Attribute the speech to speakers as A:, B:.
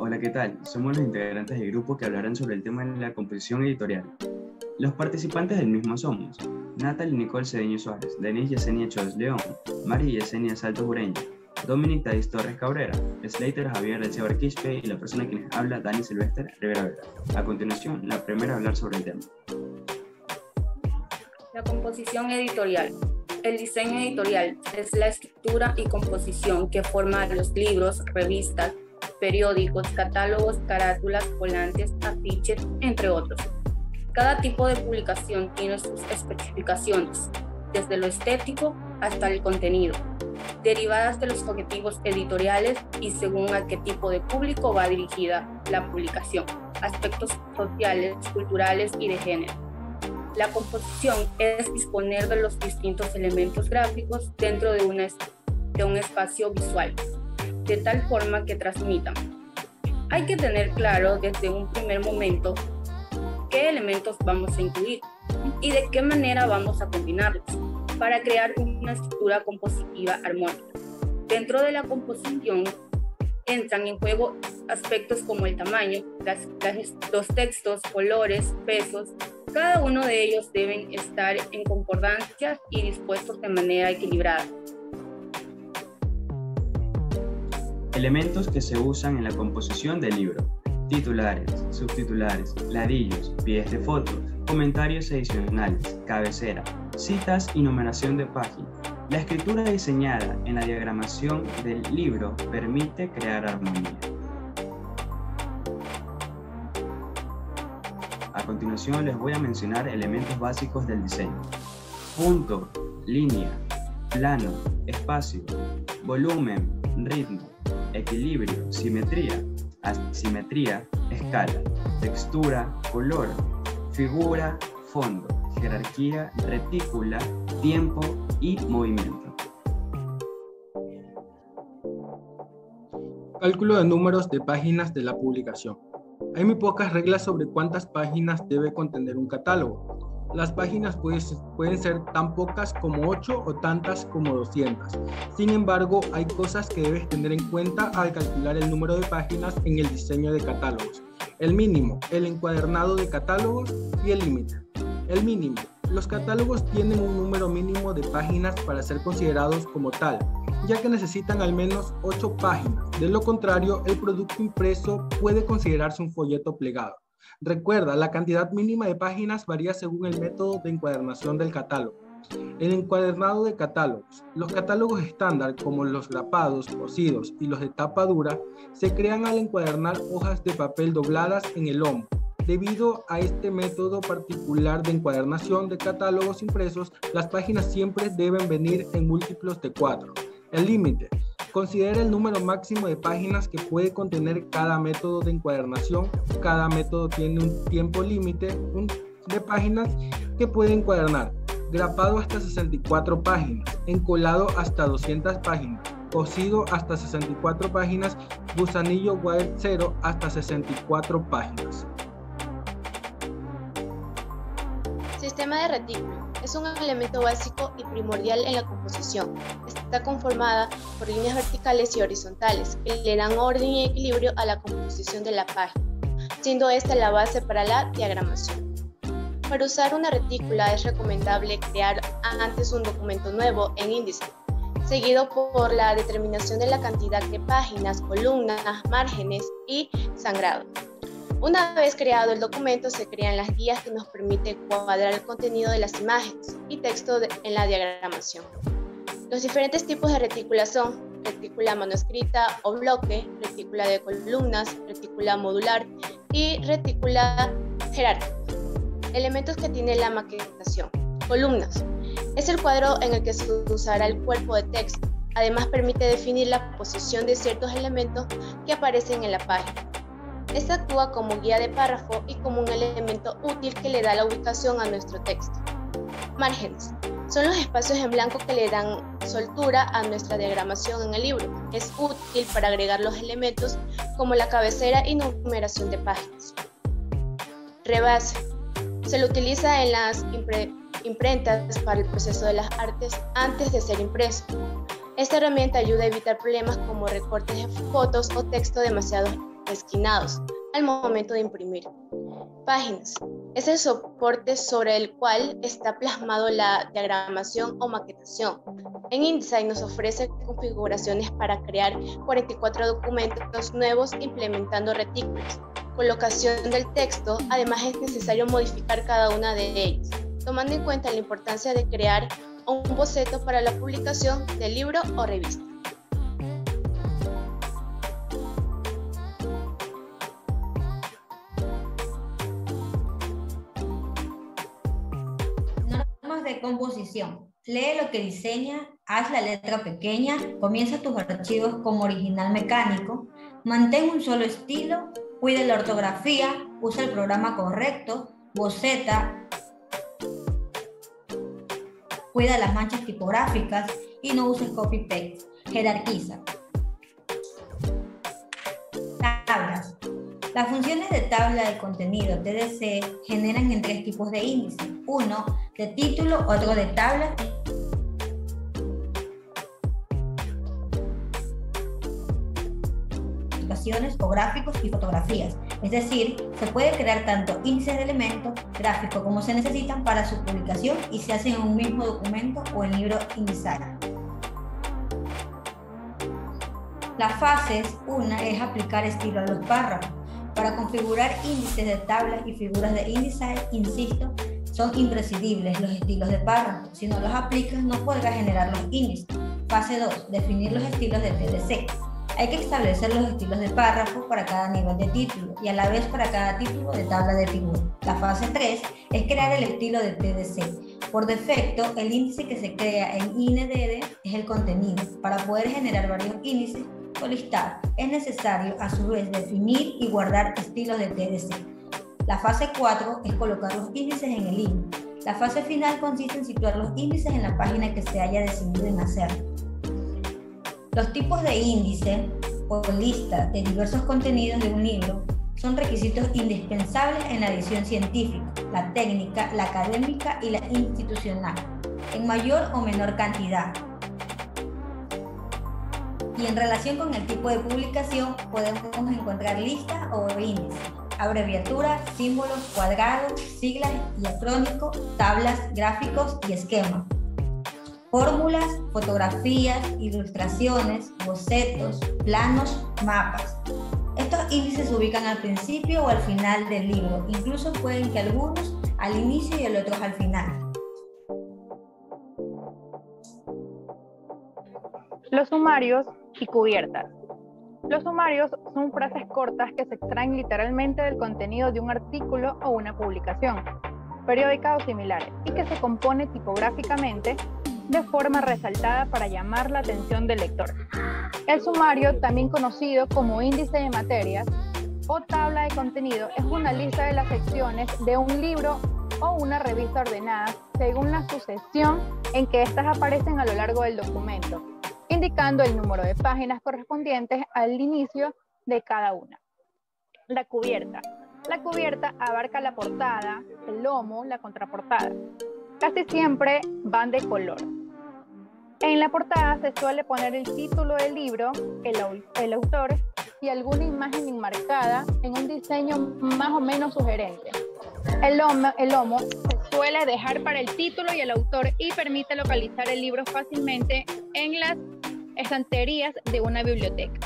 A: Hola, ¿qué tal? Somos los integrantes del grupo que hablarán sobre el tema de la composición editorial. Los participantes del mismo somos Natalie Nicole Cedeño Suárez, Denise Yesenia Chávez León, María Yesenia Salto Bureño, Dominic Thais Torres Cabrera, Slater Javier Elcebar Quispe y la persona que les habla, Dani Silvestre Rivera Vera. A continuación, la primera a hablar sobre el tema.
B: La composición editorial. El diseño editorial es la estructura y composición que forma los libros, revistas, periódicos, catálogos, carátulas, volantes, afiches, entre otros. Cada tipo de publicación tiene sus especificaciones, desde lo estético hasta el contenido, derivadas de los objetivos editoriales y según a qué tipo de público va dirigida la publicación, aspectos sociales, culturales y de género. La composición es disponer de los distintos elementos gráficos dentro de un espacio visual, de tal forma que transmitan. Hay que tener claro desde un primer momento qué elementos vamos a incluir y de qué manera vamos a combinarlos para crear una estructura compositiva armónica. Dentro de la composición entran en juego aspectos como el tamaño, los textos, colores, pesos. Cada uno de ellos deben estar en concordancia y dispuestos de manera equilibrada.
A: Elementos que se usan en la composición del libro: titulares, subtitulares, ladrillos, pies de fotos, comentarios adicionales, cabecera, citas y numeración de páginas. La escritura diseñada en la diagramación del libro permite crear armonía. A continuación les voy a mencionar elementos básicos del diseño: punto, línea, plano, espacio, volumen, ritmo, equilibrio, simetría, asimetría, escala, textura, color, figura, fondo, jerarquía, retícula, tiempo y movimiento.
C: Cálculo de números de páginas de la publicación. Hay muy pocas reglas sobre cuántas páginas debe contener un catálogo. Las páginas pueden ser tan pocas como 8 o tantas como 200. Sin embargo, hay cosas que debes tener en cuenta al calcular el número de páginas en el diseño de catálogos. El mínimo, el encuadernado de catálogos y el límite. El mínimo. Los catálogos tienen un número mínimo de páginas para ser considerados como tal, ya que necesitan al menos 8 páginas. De lo contrario, el producto impreso puede considerarse un folleto plegado. Recuerda, la cantidad mínima de páginas varía según el método de encuadernación del catálogo. El encuadernado de catálogos. Los catálogos estándar, como los grapados, cosidos y los de tapa dura, se crean al encuadernar hojas de papel dobladas en el lomo. Debido a este método particular de encuadernación de catálogos impresos, las páginas siempre deben venir en múltiplos de 4. El límite. Considera el número máximo de páginas que puede contener cada método de encuadernación. Cada método tiene un tiempo límite de páginas que puede encuadernar. Grapado hasta 64 páginas, encolado hasta 200 páginas, cosido hasta 64 páginas, gusanillo wire 0 hasta 64 páginas.
D: Sistema de retículo. Es un elemento básico y primordial en la composición. Está conformada por líneas verticales y horizontales que le dan orden y equilibrio a la composición de la página, siendo esta la base para la diagramación. Para usar una retícula es recomendable crear antes un documento nuevo en índice, seguido por la determinación de la cantidad de páginas, columnas, márgenes y sangrado. Una vez creado el documento, se crean las guías que nos permiten cuadrar el contenido de las imágenes y texto en la diagramación. Los diferentes tipos de retícula son retícula manuscrita o bloque, retícula de columnas, retícula modular y retícula jerárquica. Elementos que tiene la maquetación. Columnas. Es el cuadro en el que se usará el cuerpo de texto. Además, permite definir la posición de ciertos elementos que aparecen en la página. Esta actúa como guía de párrafo y como un elemento útil que le da la ubicación a nuestro texto. Márgenes. Son los espacios en blanco que le dan soltura a nuestra diagramación en el libro. Es útil para agregar los elementos como la cabecera y numeración de páginas. Rebase. Se lo utiliza en las imprentas para el proceso de las artes antes de ser impreso. Esta herramienta ayuda a evitar problemas como recortes de fotos o texto demasiado esquinados al momento de imprimir. Páginas. Es el soporte sobre el cual está plasmado la diagramación o maquetación. En InDesign nos ofrece configuraciones para crear 44 documentos nuevos implementando retículos. Colocación del texto, además es necesario modificar cada una de ellas, tomando en cuenta la importancia de crear un boceto para la publicación del libro o revista.
E: Normas de composición. Lee lo que diseña, haz la letra pequeña, comienza tus archivos como original mecánico, mantén un solo estilo, cuida la ortografía, usa el programa correcto, boceta, cuida las manchas tipográficas y no uses copy-paste, jerarquiza. Tablas. Las funciones de tabla de contenido TDC generan en 3 tipos de índices, uno de título, otro de tabla o gráficos y fotografías. Es decir, se puede crear tanto índices de elementos, gráficos como se necesitan para su publicación y se hacen en un mismo documento o en libro InDesign. Las fases, una es aplicar estilo a los párrafos. Para configurar índices de tablas y figuras de InDesign, insisto, son imprescindibles los estilos de párrafo. Si no los aplicas, no podrás generar los índices. Fase 2, definir los estilos de TDC. Hay que establecer los estilos de párrafo para cada nivel de título y a la vez para cada título de tabla de figura. La fase 3 es crear el estilo de TDC. Por defecto, el índice que se crea en INDD es el contenido. Para poder generar varios índices o listados, es necesario a su vez definir y guardar estilos de TDC. La fase 4 es colocar los índices en el INDE. La fase final consiste en situar los índices en la página que se haya decidido en hacerlo. Los tipos de índice o lista de diversos contenidos de un libro son requisitos indispensables en la edición científica, la técnica, la académica y la institucional, en mayor o menor cantidad. Y en relación con el tipo de publicación, podemos encontrar lista o índice, abreviaturas, símbolos, cuadrados, siglas y acrónicos, tablas, gráficos y esquemas. Fórmulas, fotografías, ilustraciones, bocetos, planos, mapas. Estos índices se ubican al principio o al final del libro, incluso pueden que algunos al inicio y otros al final.
F: Los sumarios y cubiertas. Los sumarios son frases cortas que se extraen literalmente del contenido de un artículo o una publicación, periódica o similares, y que se compone tipográficamente de forma resaltada para llamar la atención del lector. El sumario, también conocido como índice de materias o tabla de contenido, es una lista de las secciones de un libro o una revista ordenadas según la sucesión en que éstas aparecen a lo largo del documento, indicando el número de páginas correspondientes al inicio de cada una. La cubierta. La cubierta abarca la portada, el lomo, la contraportada. Casi siempre van de color. En la portada se suele poner el título del libro, el autor y alguna imagen enmarcada en un diseño más o menos sugerente. El lomo se suele dejar para el título y el autor y permite localizar el libro fácilmente en las estanterías de una biblioteca.